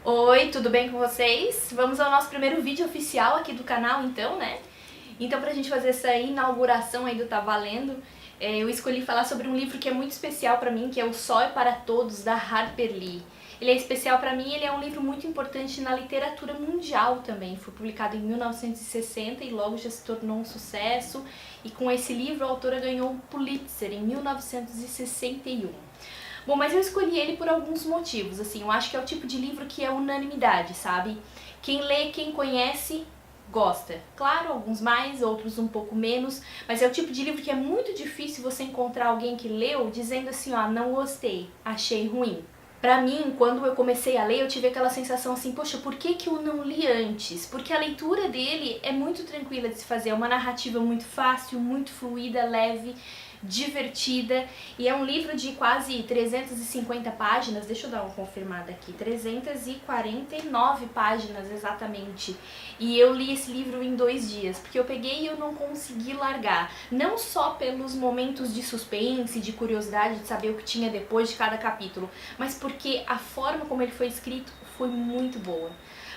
Oi, tudo bem com vocês? Vamos ao nosso primeiro vídeo oficial aqui do canal então, né? Então pra gente fazer essa inauguração aí do Tá Valendo, eu escolhi falar sobre um livro que é muito especial pra mim, que é O Sol é para Todos, da Harper Lee. Ele é especial pra mim, ele é um livro muito importante na literatura mundial também. Foi publicado em 1960 e logo já se tornou um sucesso. E com esse livro a autora ganhou o Pulitzer em 1961. Bom, mas eu escolhi ele por alguns motivos, assim, eu acho que é o tipo de livro que é unanimidade, sabe? Quem lê, quem conhece, gosta. Claro, alguns mais, outros um pouco menos, mas é o tipo de livro que é muito difícil você encontrar alguém que leu dizendo assim, ó, não gostei, achei ruim. Pra mim, quando eu comecei a ler, eu tive aquela sensação assim, poxa, por que eu não li antes? Porque a leitura dele é muito tranquila de se fazer, é uma narrativa muito fácil, muito fluida, leve, divertida, e é um livro de quase 350 páginas, deixa eu dar uma confirmada aqui, 349 páginas exatamente, e eu li esse livro em 2 dias, porque eu peguei e eu não consegui largar, não só pelos momentos de suspense, de curiosidade, de saber o que tinha depois de cada capítulo, mas porque a forma como ele foi escrito foi muito boa.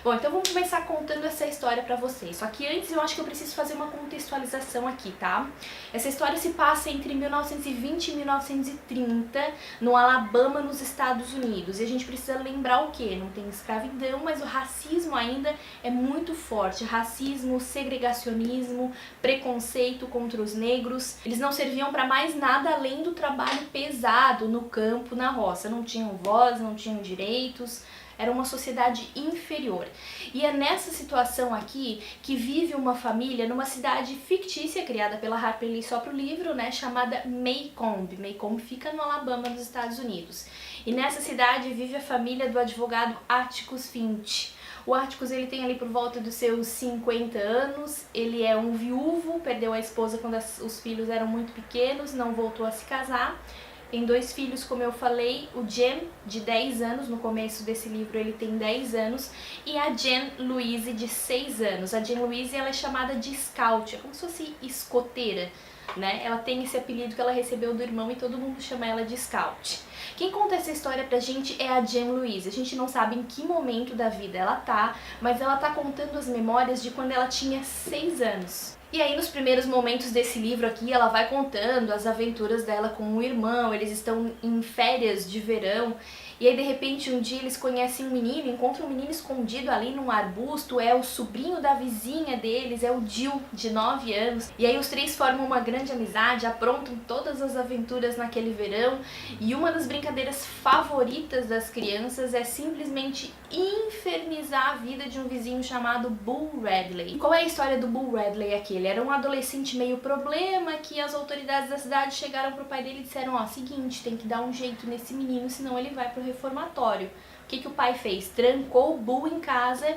Bom, então vamos começar contando essa história pra vocês. Só que antes eu acho que eu preciso fazer uma contextualização aqui, tá? Essa história se passa entre 1920 e 1930, no Alabama, nos Estados Unidos. E a gente precisa lembrar o quê? Não tem escravidão, mas o racismo ainda é muito forte. Racismo, segregacionismo, preconceito contra os negros. Eles não serviam pra mais nada além do trabalho pesado no campo, na roça. Não tinham voz, não tinham direitos. Era uma sociedade inferior. E é nessa situação aqui que vive uma família numa cidade fictícia, criada pela Harper Lee só pro livro, né, chamada Maycomb. Maycomb fica no Alabama, nos Estados Unidos. E nessa cidade vive a família do advogado Atticus Finch. O Atticus, ele tem ali por volta dos seus 50 anos, ele é um viúvo, perdeu a esposa quando os filhos eram muito pequenos, não voltou a se casar. Tem 2 filhos, como eu falei, o Jen, de 10 anos, no começo desse livro ele tem 10 anos, e a Jen Louise, de 6 anos. A Jen Louise, ela é chamada de Scout, é como se fosse escoteira, né? Ela tem esse apelido que ela recebeu do irmão e todo mundo chama ela de Scout. Quem conta essa história pra gente é a Jen Louise. A gente não sabe em que momento da vida ela tá, mas ela tá contando as memórias de quando ela tinha 6 anos. E aí nos primeiros momentos desse livro aqui, ela vai contando as aventuras dela com o irmão, eles estão em férias de verão, e aí de repente um dia eles conhecem um menino, encontram um menino escondido ali num arbusto, é o sobrinho da vizinha deles, é o Jill, de 9 anos, e aí os 3 formam uma grande amizade, aprontam todas as aventuras naquele verão, e uma das brincadeiras favoritas das crianças é simplesmente infernizar a vida de um vizinho chamado Bull Radley. E qual é a história do Bull Radley aqui? Ele era um adolescente meio problema que as autoridades da cidade chegaram pro pai dele e disseram, ó, seguinte, tem que dar um jeito nesse menino, senão ele vai pro reformatório. O que o pai fez? Trancou o Bull em casa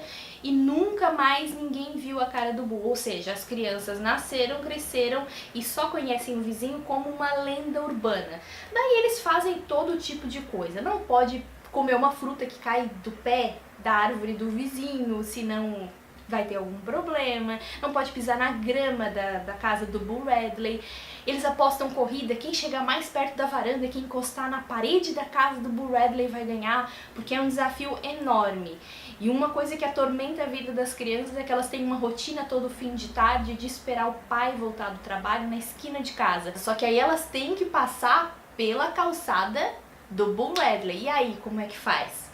e nunca mais ninguém viu a cara do Bull, ou seja, as crianças nasceram, cresceram e só conhecem o vizinho como uma lenda urbana. Daí eles fazem todo tipo de coisa, não pode comer uma fruta que cai do pé da árvore do vizinho, senão vai ter algum problema, não pode pisar na grama da casa do Bull Radley. Eles apostam corrida, quem chegar mais perto da varanda, quem encostar na parede da casa do Bull Radley vai ganhar, porque é um desafio enorme. E uma coisa que atormenta a vida das crianças é que elas têm uma rotina todo fim de tarde de esperar o pai voltar do trabalho na esquina de casa. Só que aí elas têm que passar pela calçada do Bull Radley. E aí, como é que faz?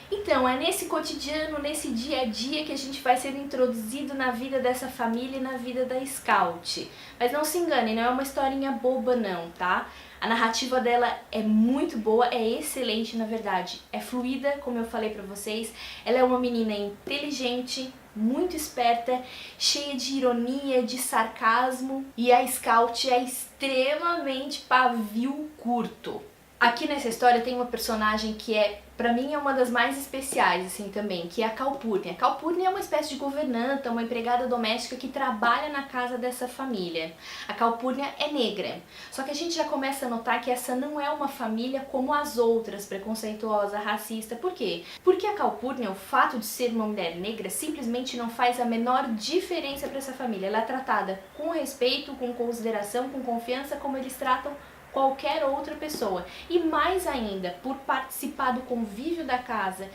Então, é nesse cotidiano, nesse dia a dia que a gente vai sendo introduzido na vida dessa família e na vida da Scout. Mas não se engane, não é uma historinha boba não, tá? A narrativa dela é muito boa, é excelente na verdade. É fluida, como eu falei pra vocês. Ela é uma menina inteligente, muito esperta, cheia de ironia, de sarcasmo. E a Scout é extremamente pavio curto. Aqui nessa história tem uma personagem que pra mim é uma das mais especiais, assim, também, que é a Calpurnia. A Calpurnia é uma espécie de governanta, uma empregada doméstica que trabalha na casa dessa família. A Calpurnia é negra, só que a gente já começa a notar que essa não é uma família como as outras, preconceituosa, racista. Por quê? Porque a Calpurnia, o fato de ser uma mulher negra, simplesmente não faz a menor diferença para essa família. Ela é tratada com respeito, com consideração, com confiança, como eles tratam qualquer outra pessoa. E mais ainda, por participar do convívio da casa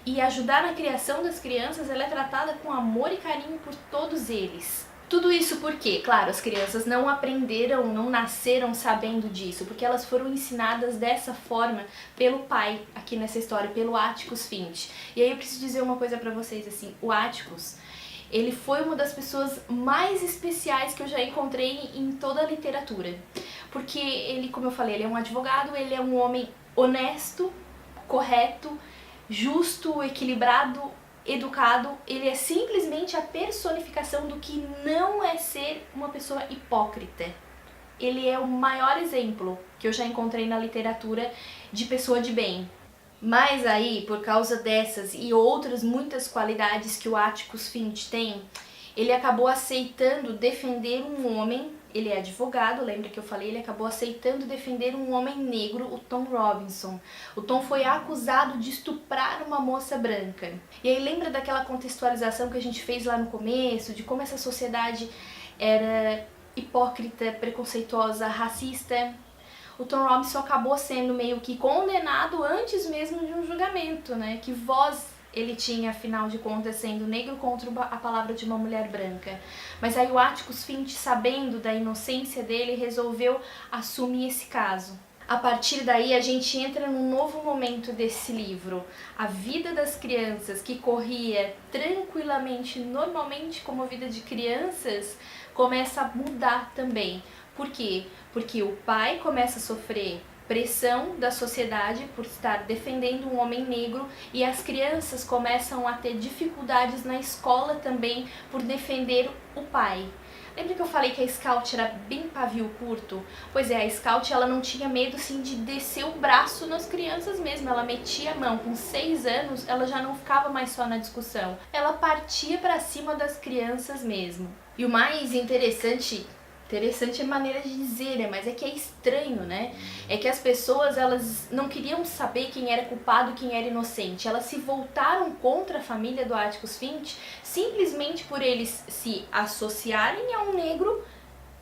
e ajudar na criação das crianças, ela é tratada com amor e carinho por todos eles. Tudo isso porque, claro, as crianças não aprenderam, não nasceram sabendo disso, porque elas foram ensinadas dessa forma pelo pai, aqui nessa história, pelo Atticus Finch. E aí eu preciso dizer uma coisa pra vocês, assim, o Atticus, ele foi uma das pessoas mais especiais que eu já encontrei em toda a literatura. Porque ele, como eu falei, ele é um advogado, ele é um homem honesto, correto, justo, equilibrado, educado. Ele é simplesmente a personificação do que não é ser uma pessoa hipócrita. Ele é o maior exemplo que eu já encontrei na literatura de pessoa de bem. Mas aí, por causa dessas e outras muitas qualidades que o Atticus Finch tem, ele acabou aceitando defender um homem, ele é advogado, lembra que eu falei, ele acabou aceitando defender um homem negro, o Tom Robinson. O Tom foi acusado de estuprar uma moça branca. E aí lembra daquela contextualização que a gente fez lá no começo, de como essa sociedade era hipócrita, preconceituosa, racista? O Tom Robinson acabou sendo meio que condenado antes mesmo de um julgamento, né? Que voz ele tinha, afinal de contas, sendo negro contra a palavra de uma mulher branca. Mas aí o Atticus Finch, sabendo da inocência dele, resolveu assumir esse caso. A partir daí a gente entra num novo momento desse livro. A vida das crianças, que corria tranquilamente, normalmente como a vida de crianças, começa a mudar também. Por quê? Porque o pai começa a sofrer pressão da sociedade por estar defendendo um homem negro e as crianças começam a ter dificuldades na escola também por defender o pai. Lembra que eu falei que a Scout era bem pavio curto? Pois é, a Scout ela não tinha medo sim de descer o braço nas crianças mesmo, ela metia a mão. Com 6 anos ela já não ficava mais só na discussão, ela partia para cima das crianças mesmo. E o mais interessante é maneira de dizer, né? Mas é que é estranho, né? É que as pessoas, elas não queriam saber quem era culpado e quem era inocente. Elas se voltaram contra a família do Atticus Finch simplesmente por eles se associarem a um negro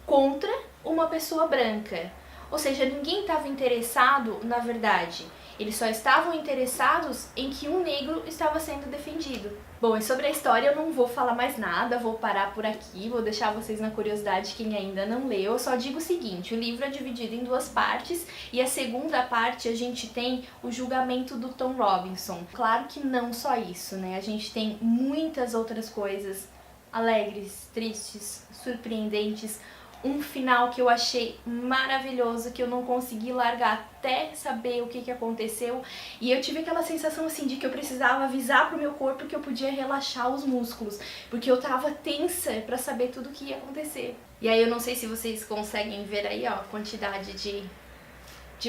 contra uma pessoa branca. Ou seja, ninguém estava interessado, na verdade. Eles só estavam interessados em que um negro estava sendo defendido. Bom, e sobre a história eu não vou falar mais nada, vou parar por aqui, vou deixar vocês na curiosidade quem ainda não leu. Eu só digo o seguinte, o livro é dividido em 2 partes e a segunda parte a gente tem o julgamento do Tom Robinson. Claro que não só isso, né? A gente tem muitas outras coisas alegres, tristes, surpreendentes. Um final que eu achei maravilhoso, que eu não consegui largar até saber o que aconteceu. E eu tive aquela sensação assim de que eu precisava avisar pro meu corpo que eu podia relaxar os músculos, porque eu tava tensa pra saber tudo o que ia acontecer. E aí eu não sei se vocês conseguem ver aí, ó, a quantidade de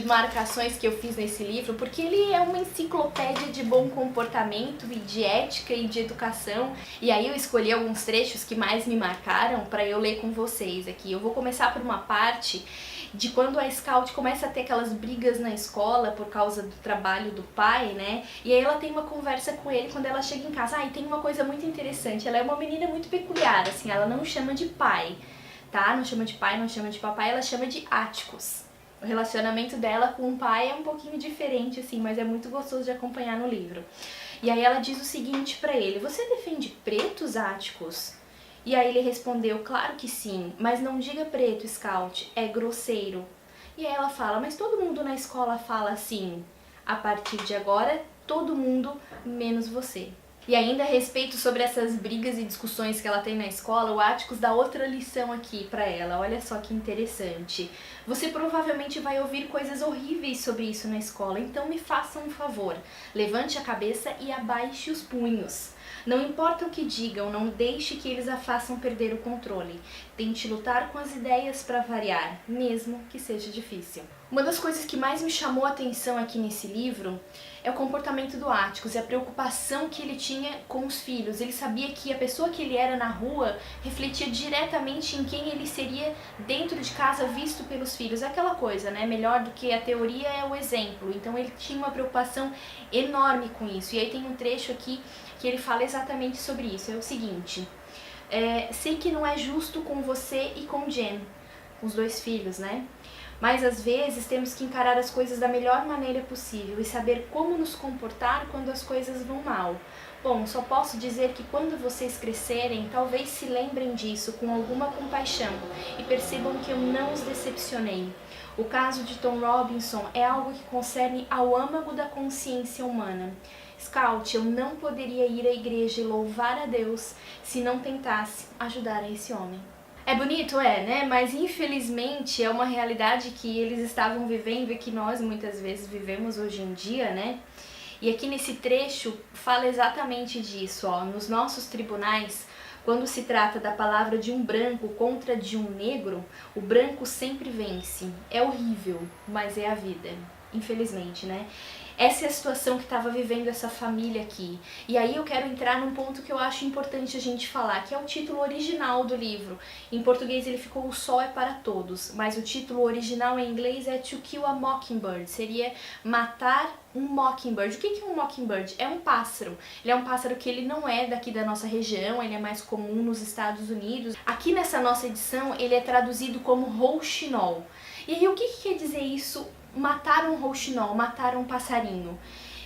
marcações que eu fiz nesse livro, porque ele é uma enciclopédia de bom comportamento e de ética e de educação. E aí eu escolhi alguns trechos que mais me marcaram para eu ler com vocês aqui. Eu vou começar por uma parte de quando a Scout começa a ter aquelas brigas na escola por causa do trabalho do pai, né? E aí ela tem uma conversa com ele quando ela chega em casa. Ah, e tem uma coisa muito interessante, ela é uma menina muito peculiar, assim, ela não chama de pai, tá? Não chama de pai, não chama de papai, ela chama de Atticus. O relacionamento dela com o pai é um pouquinho diferente, assim, mas é muito gostoso de acompanhar no livro. E aí ela diz o seguinte pra ele: você defende pretos, Atticus? E aí ele respondeu: claro que sim, mas não diga preto, Scout, é grosseiro. E aí ela fala: mas todo mundo na escola fala assim. A partir de agora, todo mundo menos você. E ainda a respeito sobre essas brigas e discussões que ela tem na escola, o Atticus dá outra lição aqui pra ela. Olha só que interessante. Você provavelmente vai ouvir coisas horríveis sobre isso na escola, então me faça um favor. Levante a cabeça e abaixe os punhos. Não importa o que digam, não deixe que eles a façam perder o controle. Tente lutar com as ideias para variar, mesmo que seja difícil. Uma das coisas que mais me chamou a atenção aqui nesse livro é o comportamento do Atticus e a preocupação que ele tinha com os filhos. Ele sabia que a pessoa que ele era na rua refletia diretamente em quem ele seria dentro de casa visto pelos filhos. Aquela coisa, né? Melhor do que a teoria é o exemplo. Então ele tinha uma preocupação enorme com isso. E aí tem um trecho aqui que ele fala exatamente sobre isso. É o seguinte: sei que não é justo com você e com Jen, os 2 filhos, né? Mas às vezes temos que encarar as coisas da melhor maneira possível e saber como nos comportar quando as coisas vão mal. Bom, só posso dizer que quando vocês crescerem, talvez se lembrem disso com alguma compaixão e percebam que eu não os decepcionei. O caso de Tom Robinson é algo que concerne ao âmago da consciência humana. Scout, eu não poderia ir à igreja e louvar a Deus se não tentasse ajudar esse homem. É bonito, né? Mas infelizmente é uma realidade que eles estavam vivendo e que nós muitas vezes vivemos hoje em dia, né? E aqui nesse trecho fala exatamente disso, ó. Nos nossos tribunais, quando se trata da palavra de um branco contra de um negro, o branco sempre vence. É horrível, mas é a vida. Infelizmente, né? Essa é a situação que estava vivendo essa família aqui. E aí eu quero entrar num ponto que eu acho importante a gente falar, que é o título original do livro. Em português ele ficou O Sol é para Todos, mas o título original em inglês é To Kill a Mockingbird, seria matar um mockingbird. O que é um mockingbird? É um pássaro. Ele é um pássaro que ele não é daqui da nossa região, ele é mais comum nos Estados Unidos. Aqui nessa nossa edição ele é traduzido como rouxinol. E aí o que quer dizer isso? Matar um rouxinol, matar um passarinho.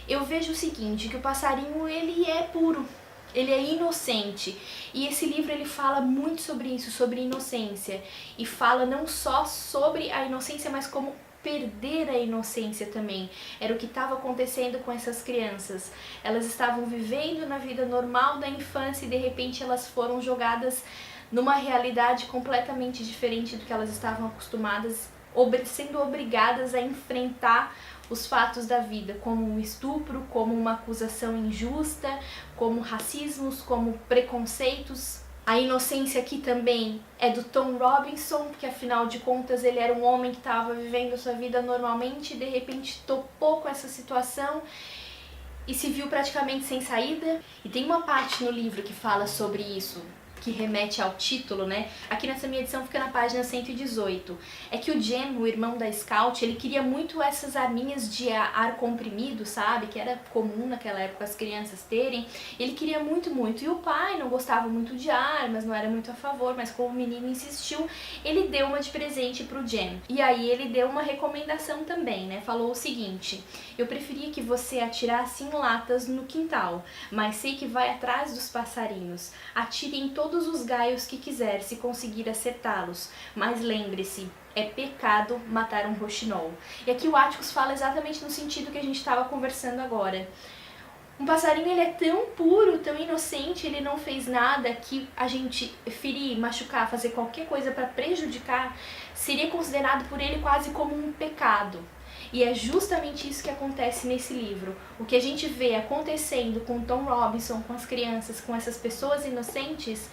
Eu vejo o seguinte, que o passarinho ele é puro, ele é inocente. E esse livro ele fala muito sobre isso, sobre inocência. E fala não só sobre a inocência, mas como perder a inocência também. Era o que estava acontecendo com essas crianças. Elas estavam vivendo na vida normal da infância e de repente elas foram jogadas numa realidade completamente diferente do que elas estavam acostumadas, sendo obrigadas a enfrentar os fatos da vida, como um estupro, como uma acusação injusta, como racismos, como preconceitos. A inocência aqui também é do Tom Robinson, porque afinal de contas ele era um homem que estava vivendo a sua vida normalmente e de repente topou com essa situação e se viu praticamente sem saída. E tem uma parte no livro que fala sobre isso, que remete ao título, né? Aqui nessa minha edição fica na página 118. É que o Jem, o irmão da Scout, ele queria muito essas arminhas de ar comprimido, sabe? Que era comum naquela época as crianças terem. Ele queria muito, muito. E o pai não gostava muito de armas, não era muito a favor, mas como o menino insistiu, ele deu uma de presente pro Jem. E aí ele deu uma recomendação também, né? Falou o seguinte: eu preferia que você atirasse em latas no quintal, mas sei que vai atrás dos passarinhos. Atire em todos os gaios que quiser, se conseguir acertá-los, mas lembre-se, é pecado matar um rouxinol. E aqui o Atticus fala exatamente no sentido que a gente estava conversando agora. Um passarinho ele é tão puro, tão inocente, ele não fez nada que a gente ferir, machucar, fazer qualquer coisa para prejudicar, seria considerado por ele quase como um pecado. E é justamente isso que acontece nesse livro. O que a gente vê acontecendo com Tom Robinson, com as crianças, com essas pessoas inocentes,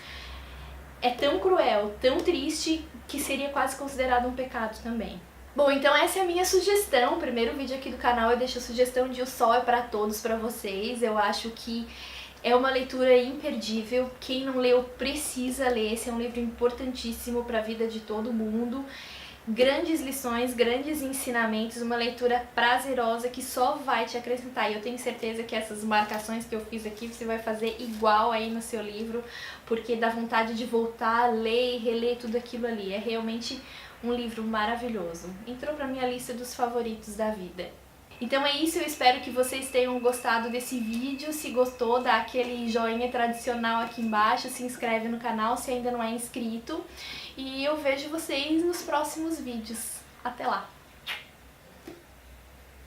é tão cruel, tão triste, que seria quase considerado um pecado também. Bom, então essa é a minha sugestão. O primeiro vídeo aqui do canal eu deixo a sugestão de O Sol é para Todos para vocês. Eu acho que é uma leitura imperdível. Quem não leu precisa ler. Esse é um livro importantíssimo para a vida de todo mundo. Grandes lições, grandes ensinamentos, uma leitura prazerosa que só vai te acrescentar. E eu tenho certeza que essas marcações que eu fiz aqui você vai fazer igual aí no seu livro, porque dá vontade de voltar, ler e reler tudo aquilo ali. É realmente um livro maravilhoso. Entrou pra minha lista dos favoritos da vida. Então é isso, eu espero que vocês tenham gostado desse vídeo. Se gostou, dá aquele joinha tradicional aqui embaixo, se inscreve no canal se ainda não é inscrito. E eu vejo vocês nos próximos vídeos. Até lá!